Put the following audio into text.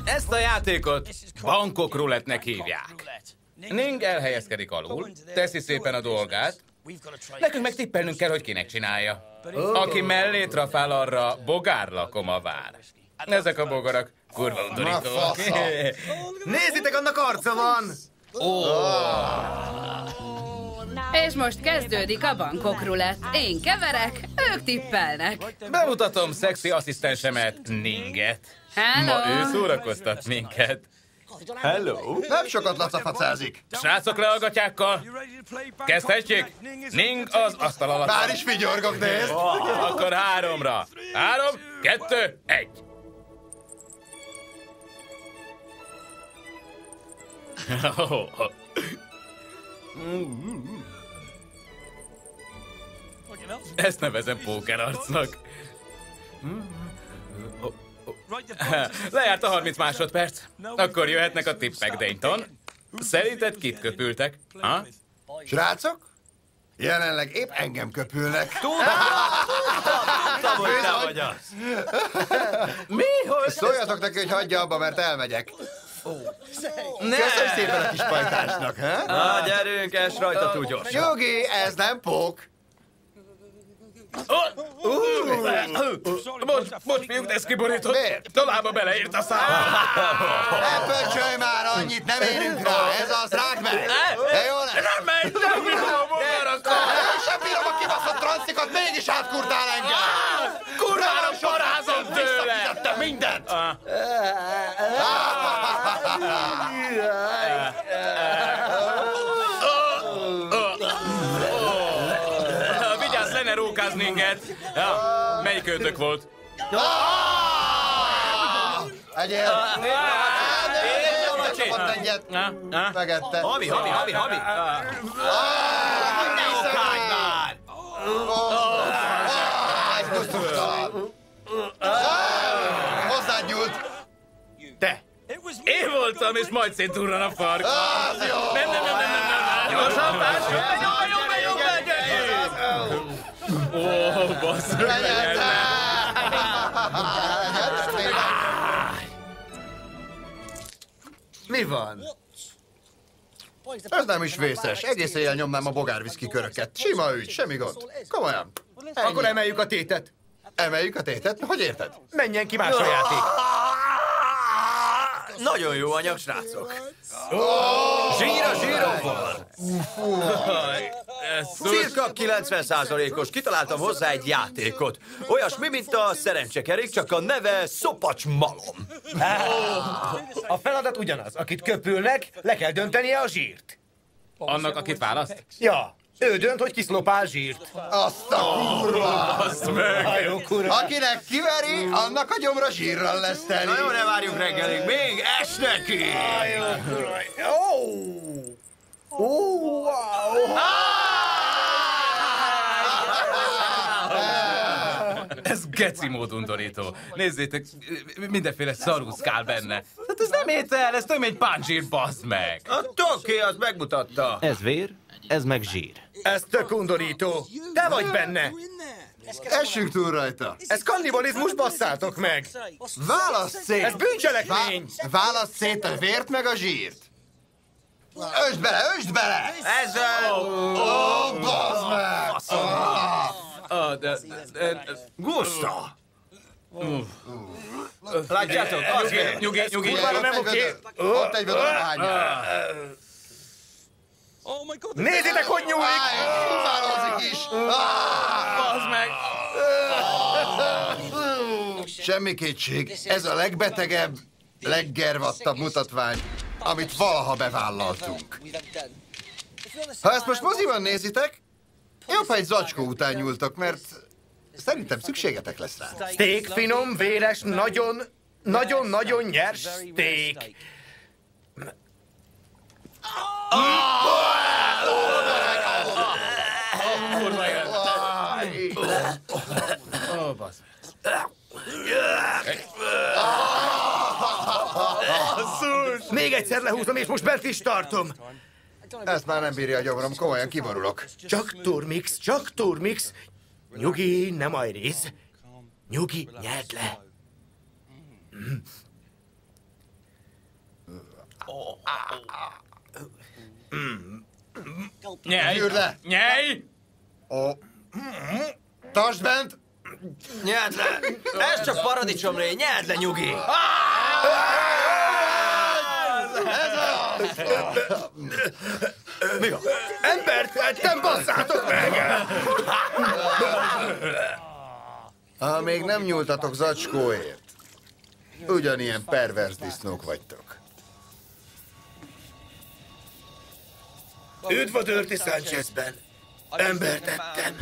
Ezt a játékot bankok rulettnek hívják. Ning elhelyezkedik alul, teszi szépen a dolgát, nekünk meg tippelnünk kell, hogy kinek csinálja. Aki mellé trafál, arra bogárlakoma vár. Ezek a bogarak kurva undorítóak. Nézzétek, annak arca van! És most kezdődik a bankok rulett. Én keverek, ők tippelnek. Bemutatom szexi asszisztensemet, Ninget. Hello! Ma ő szórakoztat minket. Hello! Nem sokat lacafacázik. Srácok le a gatyákkal. Kezdhetjük? Ning az asztal alatt. Már is vigyorgok, nézd! Akkor 3-ra. 3, 2, 1. Ezt nevezem pókerarcnak. Lejárt a 30 másodperc. Akkor jöhetnek a tippek, Dayton. Szerinted kit köpültek? Ha? Srácok? Jelenleg épp engem köpülnek. Tudtam, hogy te vagy az. Mi? Hogy? Szóljatok neki, hogy hagyja abba, mert elmegyek. Ne! Köszönj szépen a kis pajtásnak, ha? Na, gyerünk, es rajta túl gyorsan. Jogi, ez nem pók. Bocs, fiúk, de ez kiborított. Miért? Tovább beleírt a számba. Ne pöcsölj már annyit, nem érünk rá. Ez az, rágd meg. De jó lesz. Nem megy, nem bírom a bogarakkal. Én sem bírom a kibaszott transzikat, mégis átkurtál engem. Kurvára parázom tőle. Visszafizettem mindent. Vigyázz, le ne rókázz minket. Ja, melyik őtök volt? Egyél. Csapott egyet. Megette. Havi. Ne okádj már! Ez gusztustalan. Hozzád nyúlt. Te! Én voltam, és majd szétturran a fark. Az jó. Nem. Gyorsan, nyomj be! Ó, basszus. Mi van? Ez nem is vészes. Egész éjjel nyomnám a bogárviszki köröket. Sima ügy, semmi gond. Komolyan. Akkor emeljük a tétet. Emeljük a tétet? Hogy érted? Menjen ki más a játék. Nagyon jó anyag, srácok. Zsírom van. Cirka 90%-os. Kitaláltam hozzá egy játékot. Olyasmi, mint a szerencsekerék, csak a neve Szopacs Malom. A feladat ugyanaz. Akit köpülnek, le kell döntenie a zsírt. Annak, akit választ? Ja, ő dönt, hogy kiszlopál zsírt. Azt a kurva! Azt meg! Jó, kurva. Akinek kiveri, annak a gyomra zsírral lesz teli. Na jó, ne várjunk reggelig. Még es neki! Ez geci mód undorító. Nézzétek, mindenféle szaruszkál benne. Hát ez nem étel, ez tömény pánzsír, bazd meg! A Toki az megmutatta. Ez vér, ez meg zsír. Ez tök undorító. Te vagy benne. Essünk túl rajta. Ez kannibalizmus, basszátok meg. Válasz szét. Ez bűncselekmény. Válasz szét a vért meg a zsírt. Ösd bele! Ezzel... Ó, bazd meg! Gusta! Látjátok? Nyugi. Kurvára nem oké. Ott egy valamányjal. Nézzétek, hogy nyúlik. Válazik is. Bazd meg! Semmi kétség, ez a legbetegebb, leggervattabb mutatvány, amit valaha bevállaltunk. Ha ezt most moziban nézitek, jobb, ha egy zacskó után nyúltok, mert szerintem szükségetek lesz rá. Steak, finom, véres, nagyon nyers steak. Ó, bazd meg. Még egyszer lehúzom, és most bent is tartom. Ezt már nem bírja a gyomrom, komolyan kiborulok. Csak turmix. Nyugi, nem ajrész. Nyugi, nyerd le. Nyelj! Gyűrd le! Nyelj! Tartsd bent! Nyeld le! Ez csak paradicsomré, nyeld le, nyugi! Mi van? Embert vettem, basszátok meg! Ha még nem nyúltatok zacskóért, ugyanilyen pervers disznók vagytok. Üdv a Dirty Sanchezben. Embert ettem.